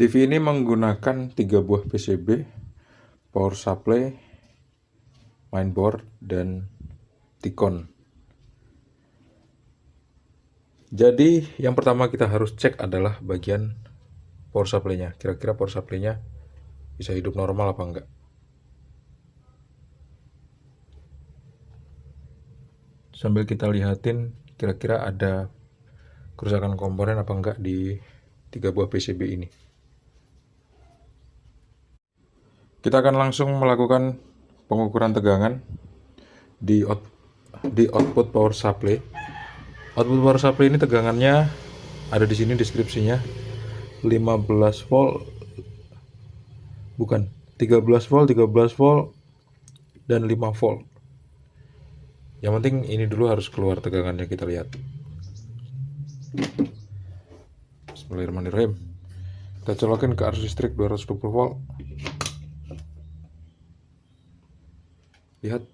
TV ini menggunakan 3 buah PCB, power supply, mainboard, dan T-con. Jadi yang pertama kita harus cek adalah bagian power supply-nya. Kira-kira power supply-nya bisa hidup normal apa enggak. Sambil kita lihatin kira-kira ada kerusakan komponen apa enggak di 3 buah PCB ini. Kita akan langsung melakukan pengukuran tegangan di output power supply. Output power supply ini tegangannya ada di sini deskripsinya. 15 volt, bukan, 13 volt, 13 volt, dan 5 volt. Yang penting ini dulu harus keluar tegangannya, kita lihat. Bismillahirrahmanirrahim. Kita colokin ke arus listrik 220 volt. Lihat,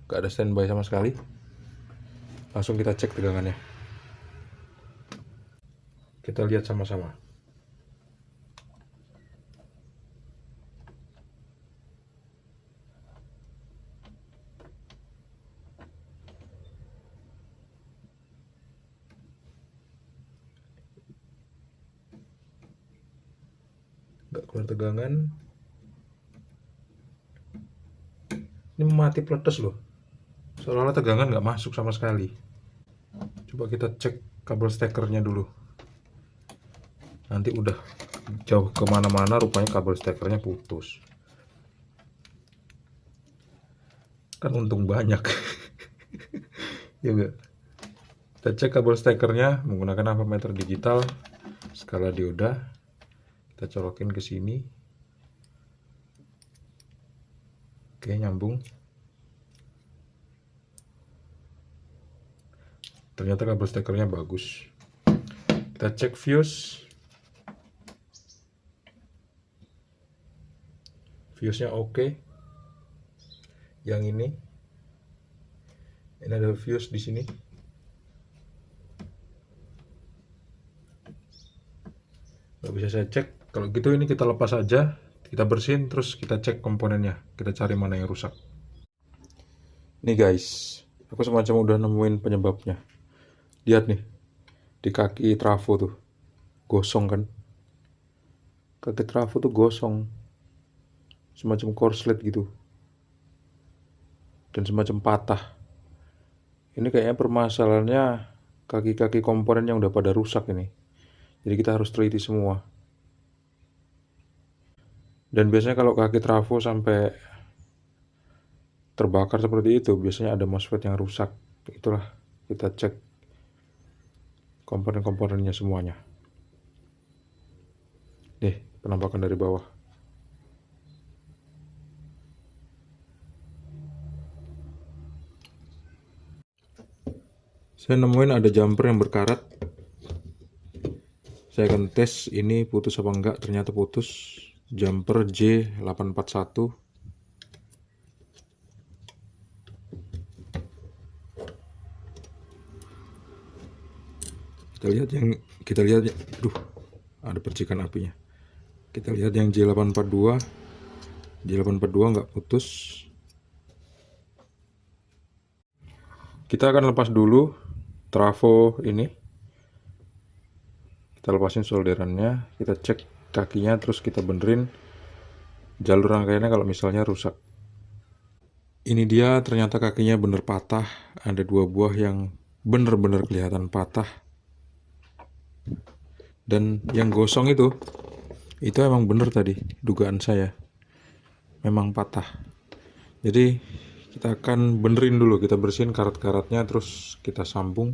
gak ada standby sama sekali. Langsung kita cek tegangannya. Kita lihat sama-sama. Gak keluar tegangan. Ini mati peletes loh. Seolah-olah tegangan gak masuk sama sekali. Coba kita cek kabel stekernya dulu. Nanti udah jauh kemana-mana rupanya kabel stekernya putus. Kan untung banyak. Ya enggak? Kita cek kabel stekernya menggunakan ampermeter digital skala dioda. Kita colokin ke sini. Oke, nyambung. Ternyata kabel stekernya bagus. Kita cek fuse. Fuse-nya oke. Yang ini ada fuse di sini. Nggak bisa saya cek. Kalau gitu ini kita lepas aja, kita bersihin, terus kita cek komponennya. Kita cari mana yang rusak. Nih guys, aku semacam udah nemuin penyebabnya. Lihat nih, di kaki trafo tuh gosong kan. Kaki trafo tuh gosong, semacam korslet gitu, dan semacam patah. Ini kayaknya permasalahannya kaki-kaki komponen yang udah pada rusak ini. Jadi kita harus teliti semua. Dan biasanya kalau kaki trafo sampai terbakar seperti itu, biasanya ada MOSFET yang rusak. Itulah, kita cek komponen-komponennya semuanya. Nih, penampakan dari bawah. Saya nemuin ada jumper yang berkarat. Saya akan tes ini putus apa enggak. Ternyata putus. Jumper J841. Kita lihat, aduh, ada percikan apinya. Kita lihat yang J842. J842 nggak putus. Kita akan lepas dulu trafo ini. Kita lepasin solderannya, kita cek kakinya, terus kita benerin jalur rangkaiannya kalau misalnya rusak. Ini dia, ternyata kakinya bener patah. Ada 2 buah yang bener-bener kelihatan patah. Dan yang gosong itu emang bener tadi, dugaan saya. Memang patah. Jadi kita akan benerin dulu, kita bersihin karat-karatnya, terus kita sambung,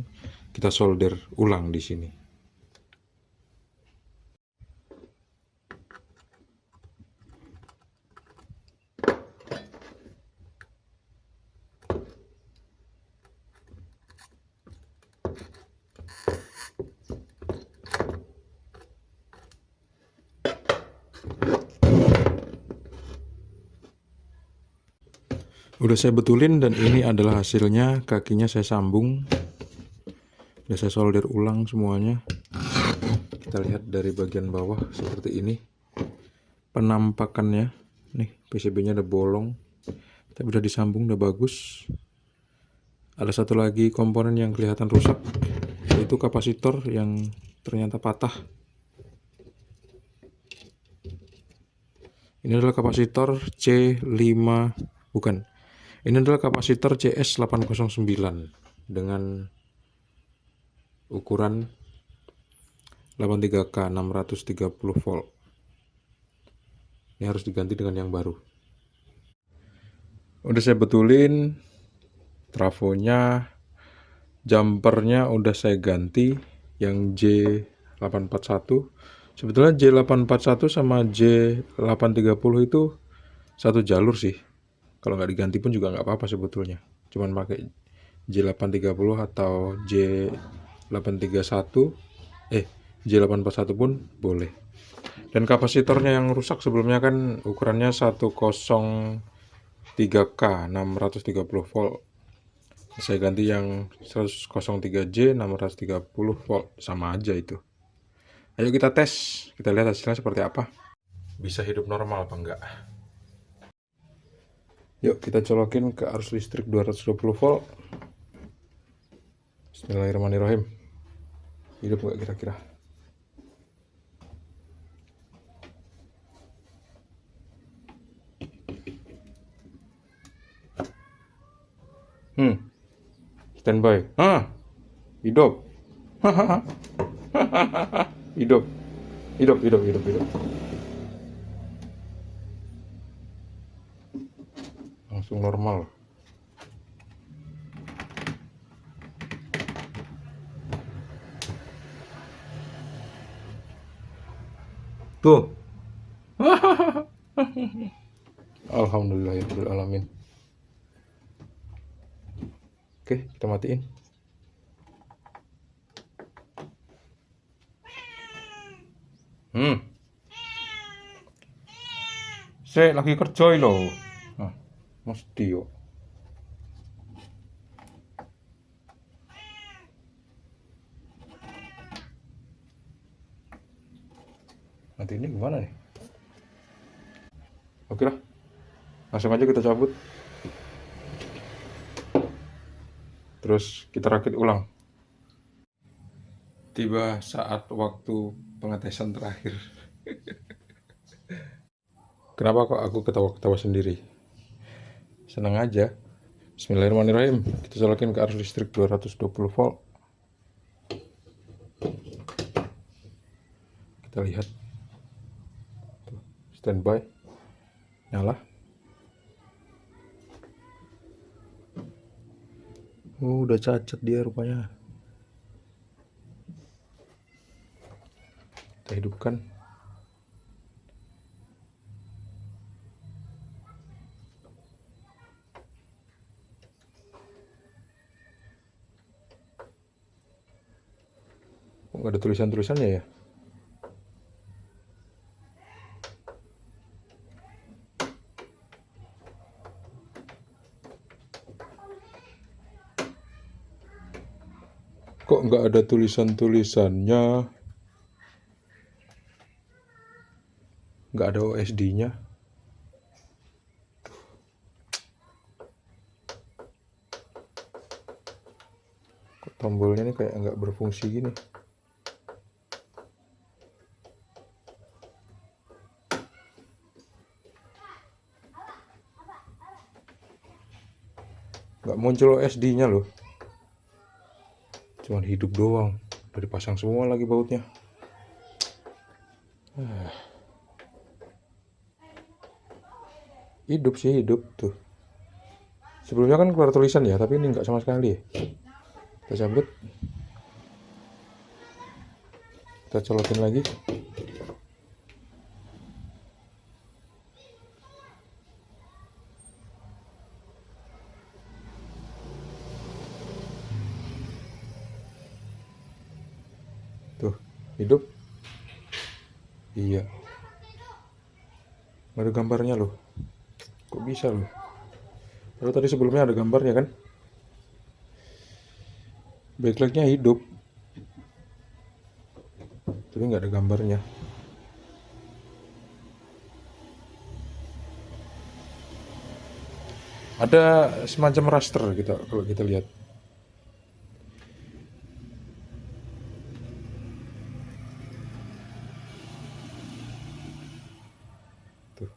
kita solder ulang di sini. Udah saya betulin dan ini adalah hasilnya. Kakinya saya sambung, udah saya solder ulang semuanya. Kita kita lihat dari bagian bawah seperti ini penampakannya. Nih PCB-nya ada bolong, tapi udah disambung, udah bagus. Ada satu lagi komponen yang kelihatan rusak, yaitu kapasitor yang ternyata patah. Ini adalah kapasitor C5, bukan. Ini adalah kapasitor CS809 dengan ukuran 83K 630 volt. Ini harus diganti dengan yang baru. Udah saya betulin trafonya, jumpernya udah saya ganti yang J841. Sebetulnya J841 sama J830 itu satu jalur sih. Kalau nggak diganti pun juga nggak apa-apa sebetulnya. Cuman pakai J830 atau J841 pun boleh. Dan kapasitornya yang rusak sebelumnya kan ukurannya 103K 630 volt. Saya ganti yang 103J 630 volt, sama aja itu. Ayo kita tes, kita lihat hasilnya seperti apa. Bisa hidup normal apa enggak? Yuk kita colokin ke arus listrik 220 volt. Bismillahirrahmanirrahim. Hidup enggak kira-kira? Standby. Hidup. Hidup. Langsung normal. Tuh. Alhamdulillahirrahmanirrahim. Oke, kita matiin. Saya lagi kerja loh. Nah, mesti yuk. Nanti ini gimana nih? Oke lah, langsung aja kita cabut. Terus kita rakit ulang. Tiba saat waktu pengetesan terakhir. Kenapa kok aku ketawa-ketawa sendiri? Senang aja. Bismillahirrahmanirrahim. Kita colokin ke arus listrik 220 volt. Kita lihat. Tuh, standby. Nyala. Udah cacat dia rupanya. Kita hidupkan. Kok nggak ada tulisan-tulisannya ya? Kok nggak ada tulisan-tulisannya? Nggak ada OSD-nya. Kok tombolnya ini kayak nggak berfungsi gini? Nggak muncul OSD-nya loh. Cuman hidup doang. Udah dipasang semua lagi bautnya. Hidup sih, hidup tuh. Sebelumnya kan keluar tulisan ya, tapi ini nggak sama sekali ya. Kita cabut. Kita colokin lagi. Tuh, hidup. Iya. Ada gambarnya loh. Kok bisa loh? Lalu tadi sebelumnya ada gambarnya kan? Backlightnya hidup. tapi nggak ada gambarnya. Ada semacam raster gitu kalau kita lihat. Tuh.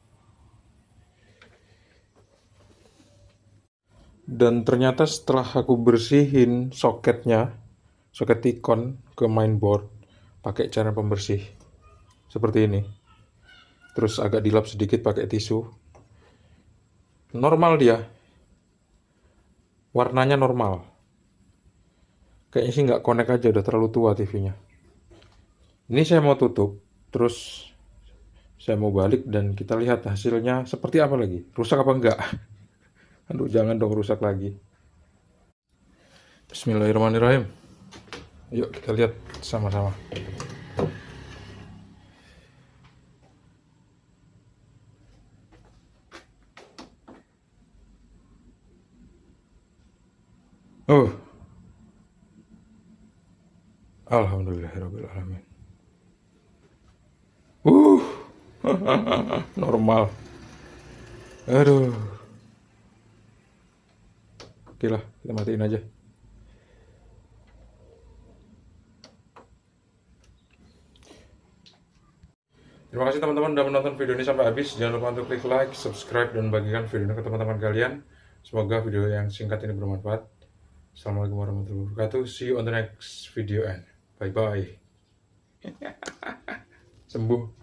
Dan ternyata setelah aku bersihin soketnya, soket Tikon ke mainboard pakai cairan pembersih seperti ini, terus agak dilap sedikit pakai tisu, normal dia, warnanya normal. Kayaknya sih nggak connect aja, udah terlalu tua TV-nya. Ini saya mau tutup, terus saya mau balik dan kita lihat hasilnya seperti apa lagi. Rusak apa enggak? Aduh, jangan dong rusak lagi. Bismillahirrahmanirrahim. Yuk kita lihat sama-sama. Oh, alhamdulillahirabbil alamin. Uh, normal. Aduh. Oke lah, kita matiin aja. Terima kasih teman-teman sudah menonton video ini sampai habis. Jangan lupa untuk klik like, subscribe, dan bagikan video ini ke teman-teman kalian. Semoga video yang singkat ini bermanfaat. Assalamualaikum warahmatullahi wabarakatuh. See you on the next video and bye-bye. Sembuh.